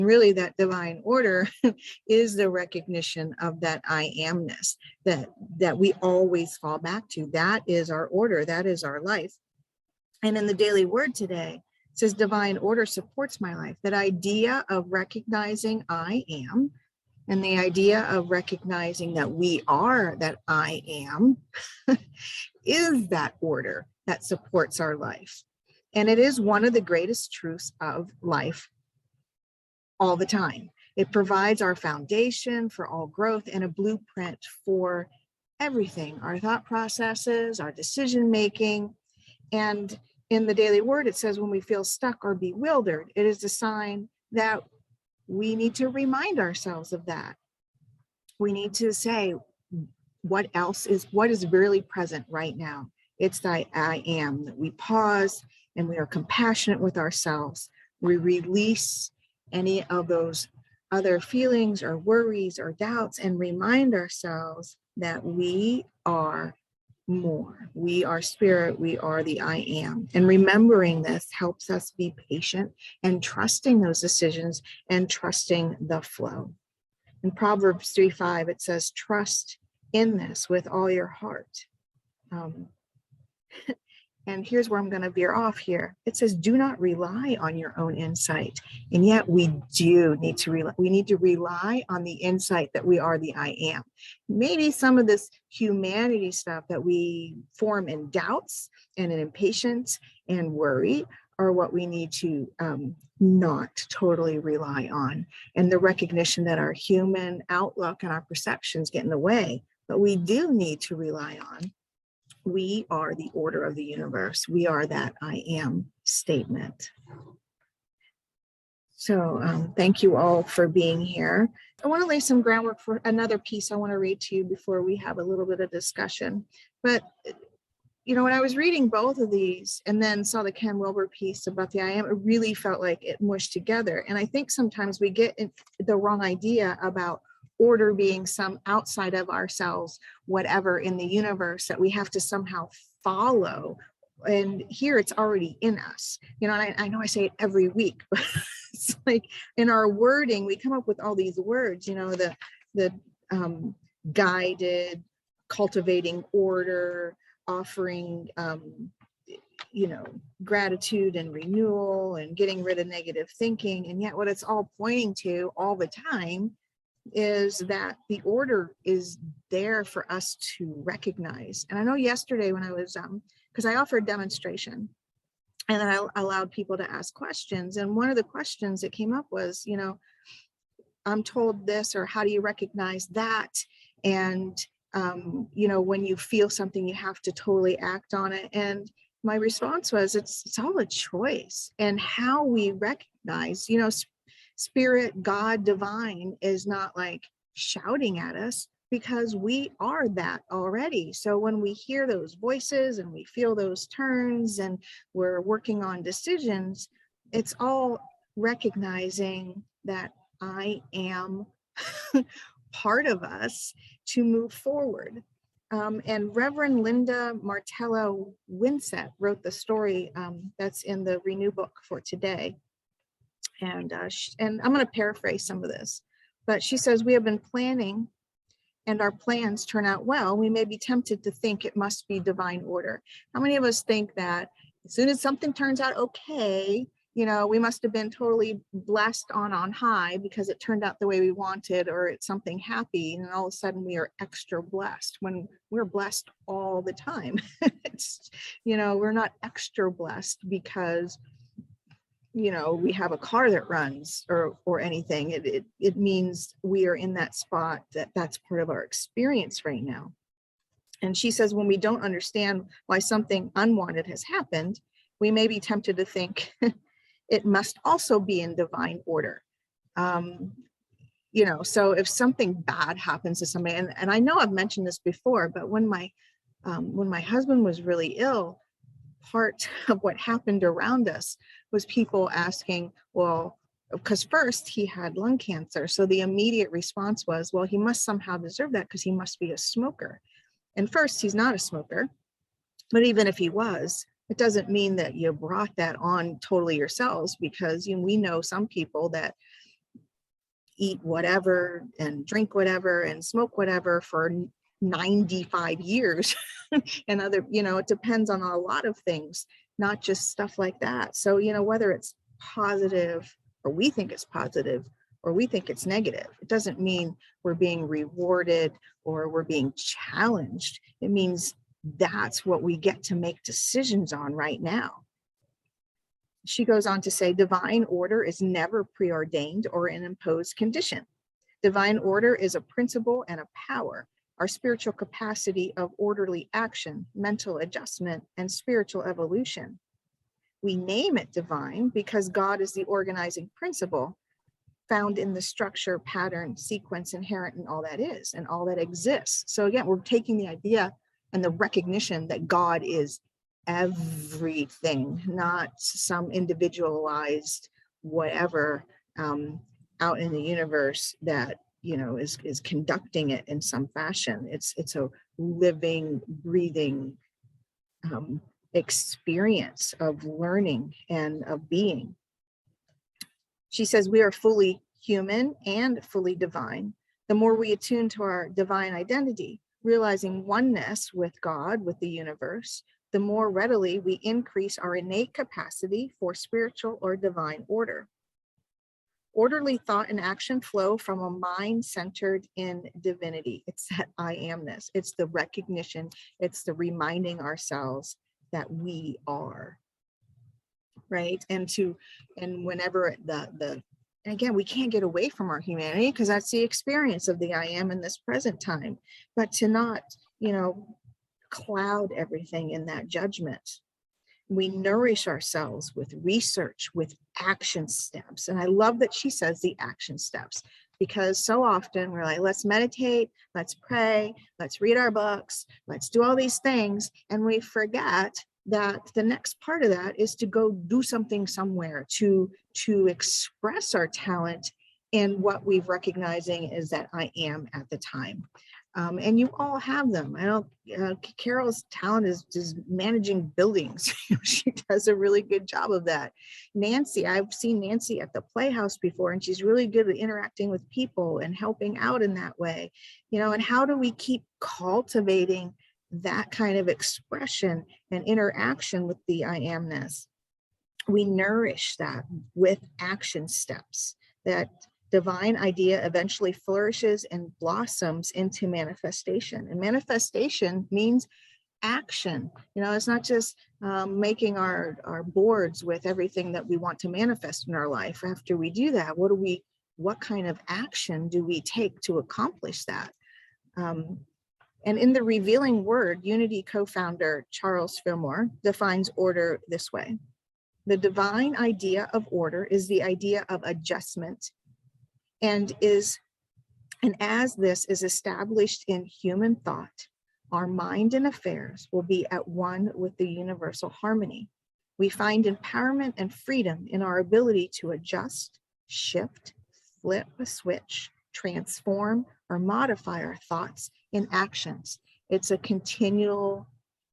Really, that divine order is the recognition of that I amness that we always fall back to. That is our order. That is our life. And in the daily word today, it says divine order supports my life. That idea of recognizing I am, and the idea of recognizing that we are that I am is that order that supports our life. And it is one of the greatest truths of life all the time. It provides our foundation for all growth and a blueprint for everything, our thought processes, our decision making. And in the daily word, it says when we feel stuck or bewildered, it is a sign that we need to remind ourselves of that. We need to say, what is really present right now? It's that I am, that we pause and we are compassionate with ourselves. We release any of those other feelings or worries or doubts and remind ourselves that we are more. We are spirit. We are the I am. And remembering this helps us be patient and trusting those decisions and trusting the flow. In Proverbs 3:5, it says, trust in this with all your heart. And here's where I'm going to veer off here. It says, do not rely on your own insight. And yet we do need to rely. We need to rely on the insight that we are the I am. Maybe some of this humanity stuff that we form in doubts and in impatience and worry are what we need to not totally rely on. And the recognition that our human outlook and our perceptions get in the way, but we do need to rely on. We are the order of the universe. We are that I am statement. So thank you all for being here. I want to lay some groundwork for another piece I want to read to you before we have a little bit of discussion. But, you know, when I was reading both of these and then saw the Ken Wilber piece about the I am, it really felt like it mushed together. And I think sometimes we get the wrong idea about order being some outside of ourselves, whatever in the universe that we have to somehow follow. And here it's already in us. You know, and I know I say it every week, but it's like in our wording, we come up with all these words, you know, the guided, cultivating order, offering, you know, gratitude and renewal and getting rid of negative thinking. And yet what it's all pointing to all the time is that the order is there for us to recognize. And I know yesterday when I was, because I offered demonstration and then I allowed people to ask questions. And one of the questions that came up was, you know, I'm told this, or how do you recognize that? And, you know, when you feel something, you have to totally act on it. And my response was, it's all a choice. And how we recognize, you know, spirit, God, divine is not like shouting at us because we are that already. So when we hear those voices and we feel those turns and we're working on decisions, it's all recognizing that I am part of us to move forward. And Reverend Linda Martello Winsett wrote the story that's in the Renew book for today. And I'm going to paraphrase some of this, but she says, we have been planning and our plans turn out well. We may be tempted to think it must be divine order. How many of us think that as soon as something turns out okay, you know, we must have been totally blessed on high because it turned out the way we wanted, or it's something happy, and all of a sudden we are extra blessed when we're blessed all the time. It's, you know, we're not extra blessed because, you know, we have a car that runs or anything. It means we are in that spot that's part of our experience right now. And she says, when we don't understand why something unwanted has happened, we may be tempted to think it must also be in divine order. You know, so if something bad happens to somebody, and I know I've mentioned this before, but when my husband was really ill, part of what happened around us was people asking, well, because first he had lung cancer. So the immediate response was, well, he must somehow deserve that because he must be a smoker. And first, he's not a smoker. But even if he was, it doesn't mean that you brought that on totally yourselves, because we know some people that eat whatever and drink whatever and smoke whatever for 95 years and other, it depends on a lot of things, not just stuff like that. So, whether it's positive or we think it's positive or we think it's negative, it doesn't mean we're being rewarded or we're being challenged. It means that's what we get to make decisions on right now. She goes on to say, divine order is never preordained or an imposed condition. Divine order is a principle and a power, our spiritual capacity of orderly action, mental adjustment, and spiritual evolution. We name it divine because God is the organizing principle found in the structure, pattern, sequence inherent in all that is and all that exists. So again, we're taking the idea and the recognition that God is everything, not some individualized whatever out in the universe that is conducting it in some fashion. It's a living, breathing experience of learning and of being. She says we are fully human and fully divine. The more we attune to our divine identity, realizing oneness with God, with the universe, the more readily we increase our innate capacity for spiritual or divine order. Orderly thought and action flow from a mind centered in divinity. It's that I amness. It's the recognition. It's the reminding ourselves that we are, right? And whenever and again, we can't get away from our humanity because that's the experience of the I am in this present time, but to not, cloud everything in that judgment. We nourish ourselves with research, with action steps. And I love that she says the action steps, because so often we're like, let's meditate, let's pray, let's read our books, let's do all these things. And we forget that the next part of that is to go do something somewhere, to express our talent in what we've recognizing is that I am at the time. And you all have them. Carol's talent is just managing buildings. She does a really good job of that. Nancy, I've seen Nancy at the Playhouse before, and she's really good at interacting with people and helping out in that way. And how do we keep cultivating that kind of expression and interaction with the I amness? We nourish that with action steps. That divine idea eventually flourishes and blossoms into manifestation. And manifestation means action. It's not just making our boards with everything that we want to manifest in our life. After we do that, what kind of action do we take to accomplish that? And in the Revealing Word, Unity co-founder Charles Fillmore defines order this way. The divine idea of order is the idea of adjustment, and as this is established in human thought, our mind and affairs will be at one with the universal harmony. We find empowerment and freedom in our ability to adjust, shift, flip a switch, transform, or modify our thoughts in actions. It's a continual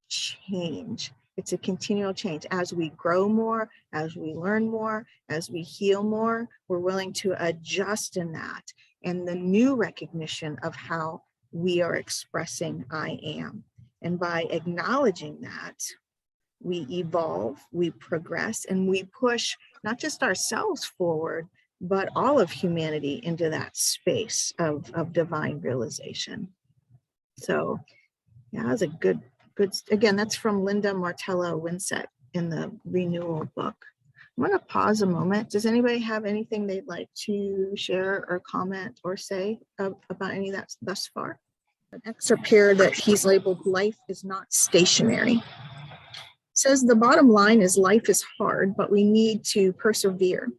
change. It's a continual change. As we grow more, as we learn more, as we heal more, we're willing to adjust in that. And the new recognition of how we are expressing I am. And by acknowledging that, we evolve, we progress, and we push not just ourselves forward, but all of humanity into that space of divine realization. So yeah, that was a good, again, that's from Linda Martello Winsett in the Renewal book. I'm going to pause a moment. Does anybody have anything they'd like to share or comment or say about any of that thus far? An excerpt here that he's labeled "Life is not stationary." It says the bottom line is life is hard, but we need to persevere.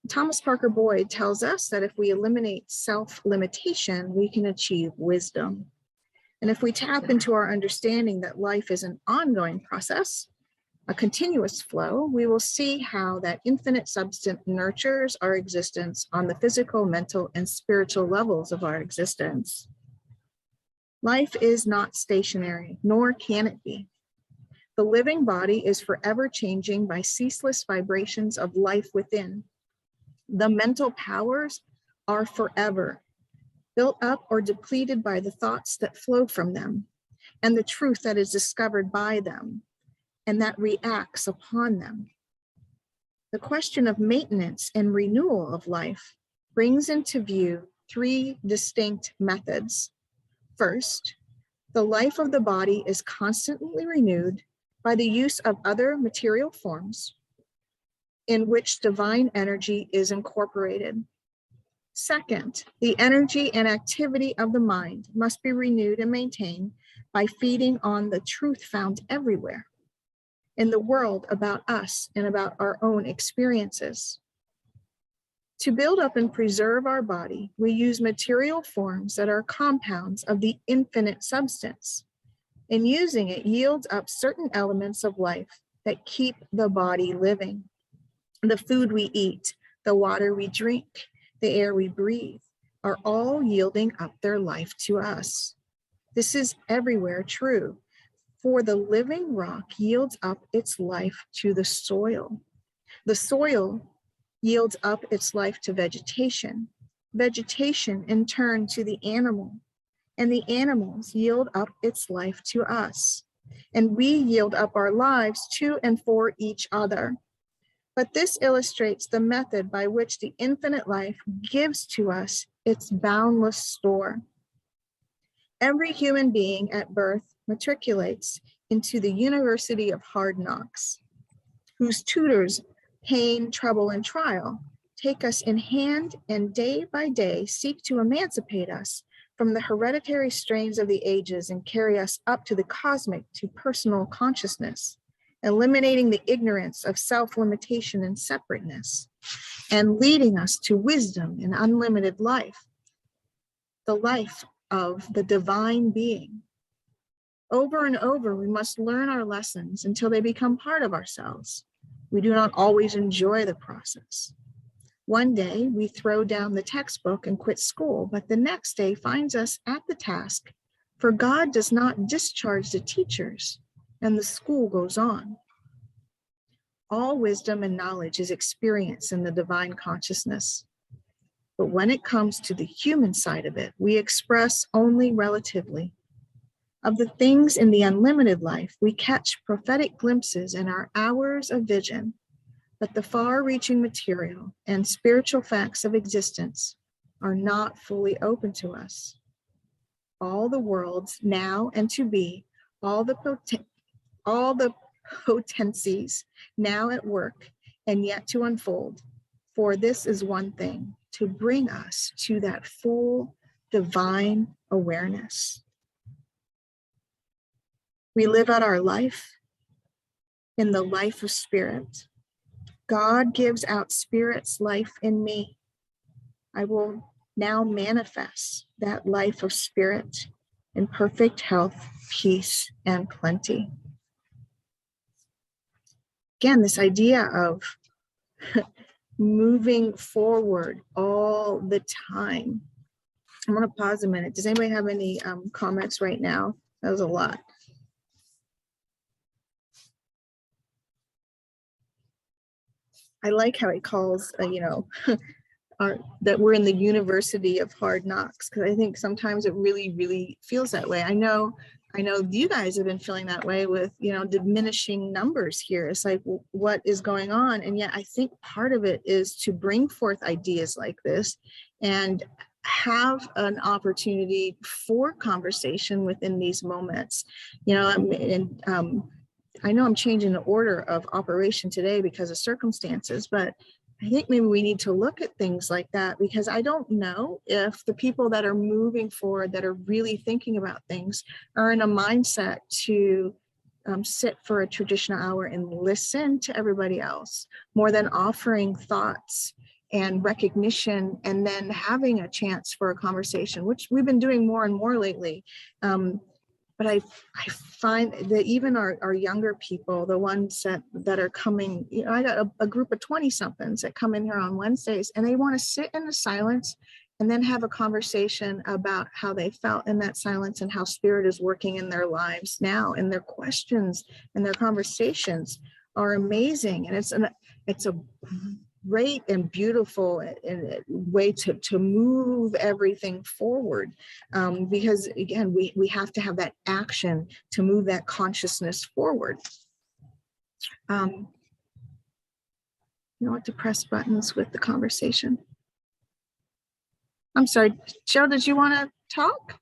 Thomas Parker Boyd tells us that if we eliminate self-limitation, we can achieve wisdom. And if we tap into our understanding that life is an ongoing process, a continuous flow, we will see how that infinite substance nurtures our existence on the physical, mental, and spiritual levels of our existence. Life is not stationary, nor can it be. The living body is forever changing by ceaseless vibrations of life within. The mental powers are forever, built up or depleted by the thoughts that flow from them, and the truth that is discovered by them, and that reacts upon them. The question of maintenance and renewal of life brings into view three distinct methods. First, the life of the body is constantly renewed by the use of other material forms in which divine energy is incorporated. Second, the energy and activity of the mind must be renewed and maintained by feeding on the truth found everywhere in the world about us and about our own experiences. To build up and preserve our body, we use material forms that are compounds of the infinite substance, and using it yields up certain elements of life that keep the body living. The food we eat, the water we drink, the air we breathe, are all yielding up their life to us. This is everywhere true, for the living rock yields up its life to the soil. The soil yields up its life to vegetation, vegetation in turn to the animal, and the animals yield up its life to us, and we yield up our lives to and for each other. But this illustrates the method by which the infinite life gives to us its boundless store. Every human being at birth matriculates into the University of Hard Knocks, whose tutors, pain, trouble, and trial, take us in hand and day by day seek to emancipate us from the hereditary strains of the ages and carry us up to the cosmic, to personal consciousness, eliminating the ignorance of self-limitation and separateness, and leading us to wisdom and unlimited life, the life of the divine being. Over and over, we must learn our lessons until they become part of ourselves. We do not always enjoy the process. One day we throw down the textbook and quit school, but the next day finds us at the task, for God does not discharge the teachers, and the school goes on. All wisdom and knowledge is experienced in the divine consciousness. But when it comes to the human side of it, we express only relatively. Of the things in the unlimited life, we catch prophetic glimpses in our hours of vision, but the far-reaching material and spiritual facts of existence are not fully open to us. All the worlds now and to be, all the potencies now at work and yet to unfold, for this is one thing, to bring us to that full divine awareness. We live out our life in the life of spirit. God gives out spirit's life in me. I will now manifest that life of spirit in perfect health, peace, and plenty. Again, this idea of moving forward all the time. I'm going to pause a minute. Does anybody have any comments right now? That was a lot. I like how he calls, that we're in the University of Hard Knocks, because I think sometimes it really, really feels that way. I know you guys have been feeling that way with, diminishing numbers here. It's like, what is going on? And yet I think part of it is to bring forth ideas like this and have an opportunity for conversation within these moments, I know I'm changing the order of operation today because of circumstances, but I think maybe we need to look at things like that, because I don't know if the people that are moving forward, that are really thinking about things, are in a mindset to sit for a traditional hour and listen to everybody else, more than offering thoughts and recognition and then having a chance for a conversation, which we've been doing more and more lately. But I find that even our younger people, the ones that are coming, I got a group of 20-somethings that come in here on Wednesdays, and they want to sit in the silence and then have a conversation about how they felt in that silence and how spirit is working in their lives now. And their questions and their conversations are amazing. And it's a great and beautiful and way to move everything forward, because again, we have to have that action to move that consciousness forward. You know what, to press buttons with the conversation. I'm sorry, Joe, did you want to talk?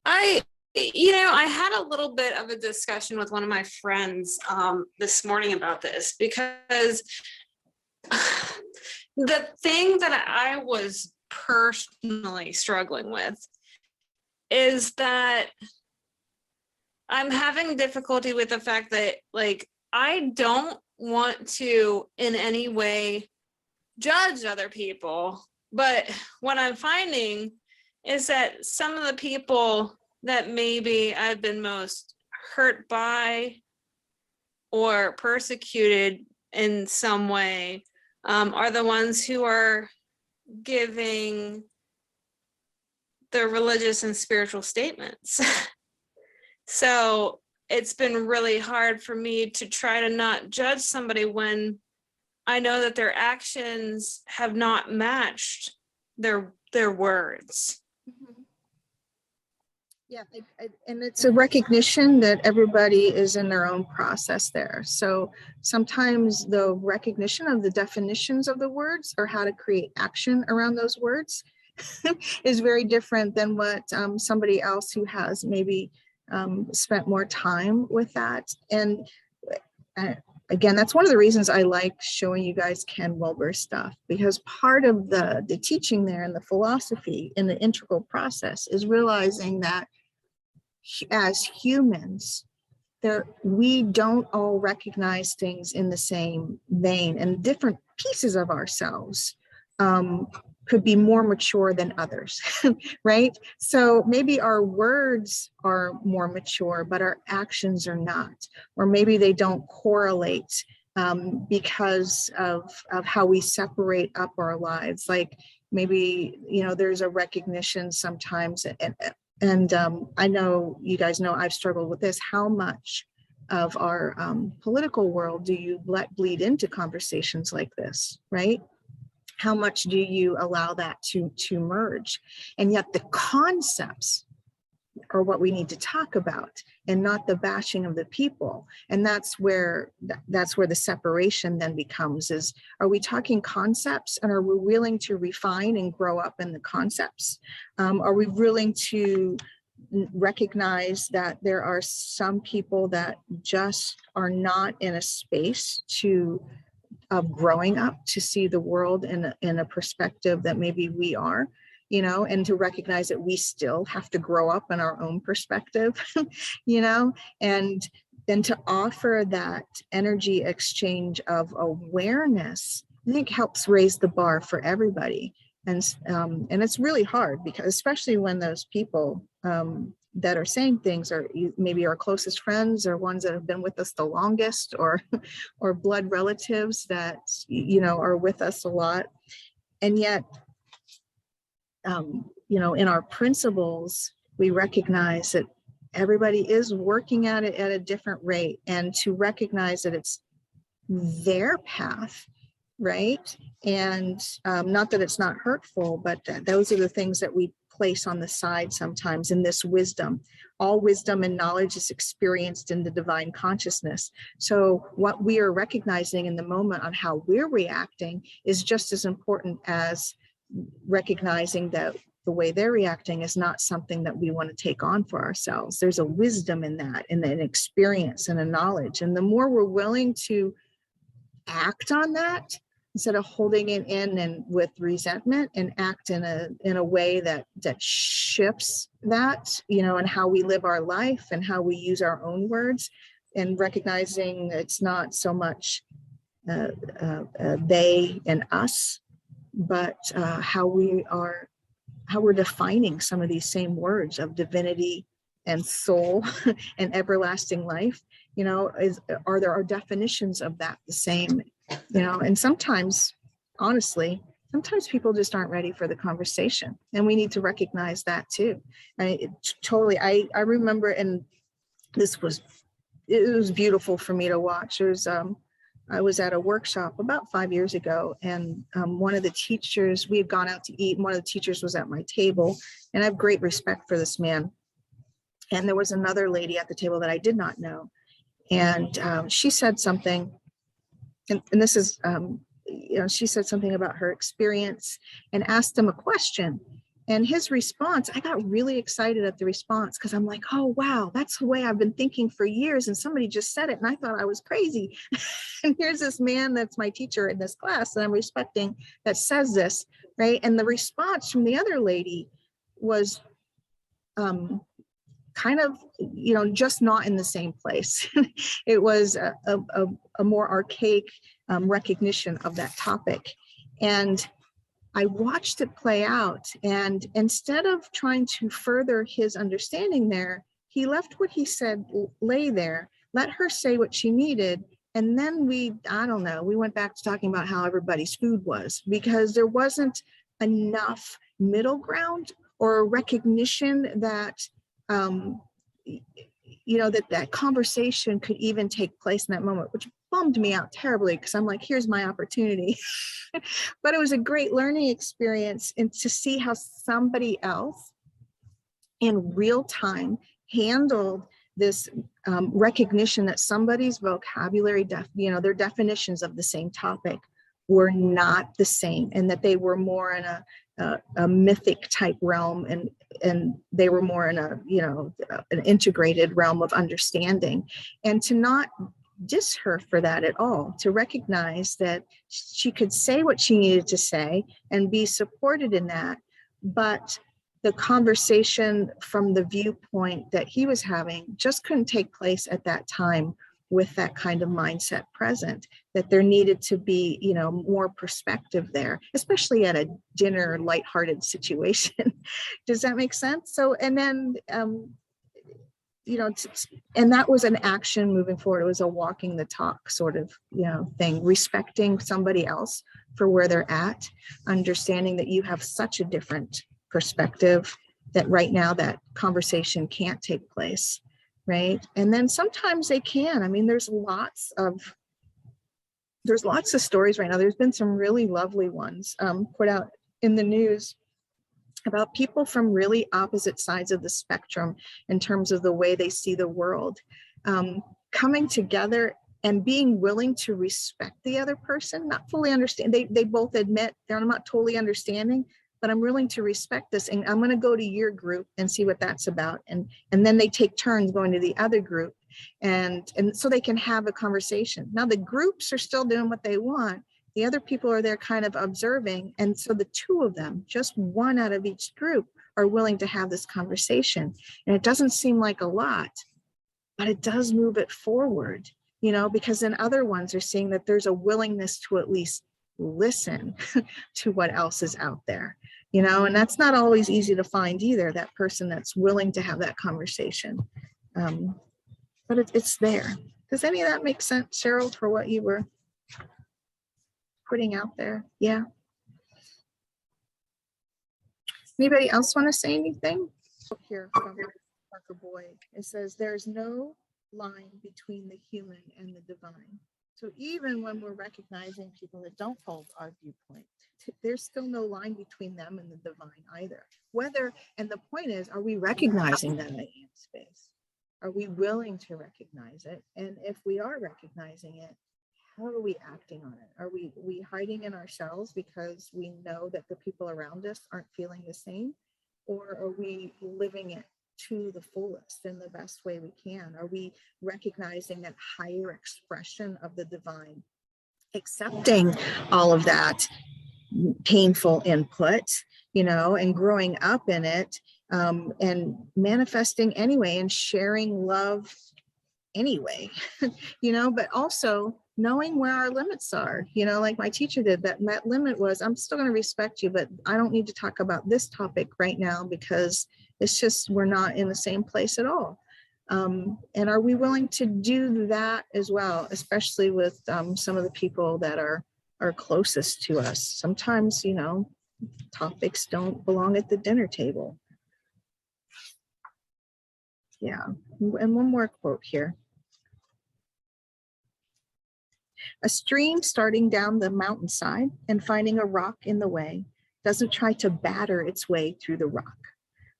I had a little bit of a discussion with one of my friends this morning about this, because the thing that I was personally struggling with is that I'm having difficulty with the fact that, like, I don't want to in any way judge other people, but what I'm finding is that some of the people that maybe I've been most hurt by or persecuted in some way are the ones who are giving the religious and spiritual statements. So it's been really hard for me to try to not judge somebody when I know that their actions have not matched their words. Yeah, and it's a recognition that everybody is in their own process there. So sometimes the recognition of the definitions of the words or how to create action around those words is very different than what somebody else who has maybe spent more time with that. And again, that's one of the reasons I like showing you guys Ken Wilber's stuff, because part of the teaching there and the philosophy in the integral process is realizing that as humans, we don't all recognize things in the same vein, and different pieces of ourselves could be more mature than others, right? So maybe our words are more mature, but our actions are not, or maybe they don't correlate because of how we separate up our lives. Like maybe, you know, there's a recognition sometimes, and I know you guys know I've struggled with this. How much of our political world do you let bleed into conversations like this, right? How much do you allow that to merge? And yet the concepts are what we need to talk about, and not the bashing of the people. And that's where the separation then becomes, is, are we talking concepts, and are we willing to refine and grow up in the concepts? Are we willing to recognize that there are some people that just are not in a space of growing up to see the world in a perspective that maybe we are, you know, and to recognize that we still have to grow up in our own perspective, you know, and then to offer that energy exchange of awareness, I think helps raise the bar for everybody. And it's really hard, because especially when those people that are saying things are maybe our closest friends, or ones that have been with us the longest, or blood relatives that, you know, are with us a lot. And yet, you know, in our principles, we recognize that everybody is working at it at a different rate, and to recognize that it's their path, right? And not that it's not hurtful, but those are the things that we place on the side sometimes in this wisdom. All wisdom and knowledge is experienced in the divine consciousness. So what we are recognizing in the moment on how we're reacting is just as important as recognizing that the way they're reacting is not something that we want to take on for ourselves. There's a wisdom in that, and an experience and a knowledge. And the more we're willing to act on that, instead of holding it in and with resentment, and act in a way that shifts that, you know, and how we live our life and how we use our own words, and recognizing it's not so much they and us, but how we're defining some of these same words of divinity and soul and everlasting life. You know, are there our definitions of that the same? You know, and sometimes, honestly, sometimes people just aren't ready for the conversation, and we need to recognize that too. I remember, and it was beautiful for me to watch. There's I was at a workshop about 5 years ago, and one of the teachers, we had gone out to eat, and one of the teachers was at my table, and I have great respect for this man. And there was another lady at the table that I did not know. And she said something, and this is, she said something about her experience and asked him a question. And his response, I got really excited at the response because I'm like, oh, wow, that's the way I've been thinking for years. And somebody just said it and I thought I was crazy. And here's this man that's my teacher in this class that I'm respecting that says this, right? And the response from the other lady was kind of, just not in the same place. It was a more archaic recognition of that topic. And I watched it play out, and instead of trying to further his understanding there, he left what he said lay there, let her say what she needed. And then we went back to talking about how everybody's food was, because there wasn't enough middle ground or recognition that, that conversation could even take place in that moment, which bummed me out terribly because I'm like, here's my opportunity. But it was a great learning experience, and to see how somebody else in real time handled this recognition that somebody's vocabulary, their definitions of the same topic were not the same, and that they were more in a mythic type realm, and they were more in an integrated realm of understanding. And to not diss her for that at all, to recognize that she could say what she needed to say and be supported in that, but the conversation from the viewpoint that he was having just couldn't take place at that time with that kind of mindset present, that there needed to be, more perspective there, especially at a dinner lighthearted situation. Does that make sense? So, and then, and that was an action moving forward. It was a walking the talk sort of, thing, respecting somebody else for where they're at, understanding that you have such a different perspective, that right now that conversation can't take place, right? And then sometimes they can. I mean, there's lots of stories right now. There's been some really lovely ones put out in the news about people from really opposite sides of the spectrum in terms of the way they see the world, coming together and being willing to respect the other person, not fully understand. They both admit they're not totally understanding, but I'm willing to respect this, and I'm going to go to your group and see what that's about. And then they take turns going to the other group, and so they can have a conversation. Now the groups are still doing what they want. The other people are there kind of observing. And so the two of them, just one out of each group, are willing to have this conversation. And it doesn't seem like a lot, but it does move it forward, because then other ones are seeing that there's a willingness to at least listen to what else is out there, and that's not always easy to find either, that person that's willing to have that conversation. But it's there. Does any of that make sense, Cheryl, for what you were putting out there? Yeah. Anybody else want to say anything? Here from Parker Boyd, it says, there's no line between the human and the divine. So even when we're recognizing people that don't hold our viewpoint, there's still no line between them and the divine either. And the point is, are we recognizing them in space? Are we willing to recognize it? And if we are recognizing it, how are we acting on it? Are we hiding in ourselves because we know that the people around us aren't feeling the same? Or are we living it to the fullest in the best way we can? Are we recognizing that higher expression of the divine, accepting all of that painful input, and growing up in it, and manifesting anyway, and sharing love anyway, but also knowing where our limits are, like my teacher did, that limit was, I'm still going to respect you, but I don't need to talk about this topic right now because it's just, we're not in the same place at all. And are we willing to do that as well, especially with some of the people that are closest to us? Sometimes, topics don't belong at the dinner table. Yeah, and one more quote here. A stream starting down the mountainside and finding a rock in the way doesn't try to batter its way through the rock,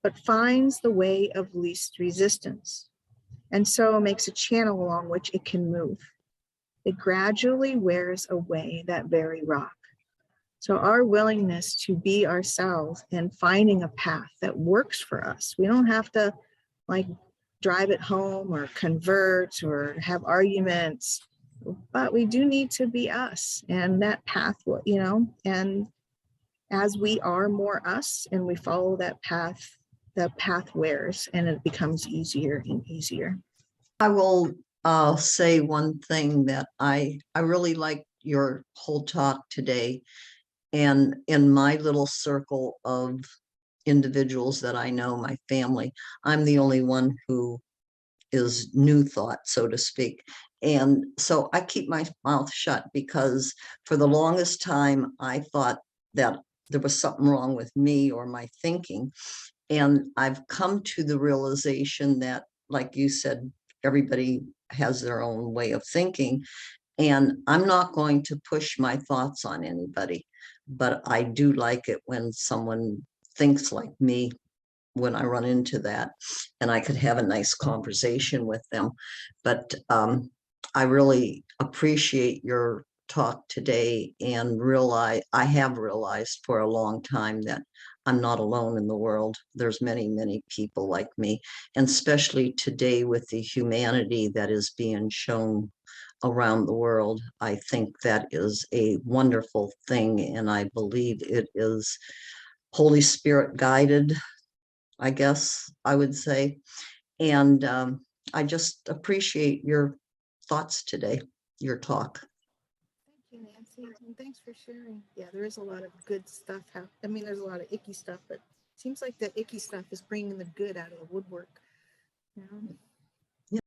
but finds the way of least resistance, and so makes a channel along which it can move. It gradually wears away that very rock. So our willingness to be ourselves and finding a path that works for us. We don't have to like drive it home or convert or have arguments, but we do need to be us, and that path will, and as we are more us and we follow that path, the path wears and it becomes easier and easier. I will say one thing that I really like your whole talk today. And in my little circle of individuals that I know, my family, I'm the only one who is new thought, so to speak. And so I keep my mouth shut because for the longest time, I thought that there was something wrong with me or my thinking. And I've come to the realization that, like you said, everybody has their own way of thinking. And I'm not going to push my thoughts on anybody, but I do like it when someone thinks like me when I run into that, and I could have a nice conversation with them. But I really appreciate your talk today and I have realized for a long time that I'm not alone in the world. There's many, many people like me, and especially today with the humanity that is being shown around the world. I think that is a wonderful thing, and I believe it is Holy Spirit guided, I guess I would say. And I just appreciate your thoughts today, your talk. Thank you, Nancy, and thanks for sharing. Yeah, there is a lot of good stuff. I mean, there's a lot of icky stuff, but it seems like the icky stuff is bringing the good out of the woodwork.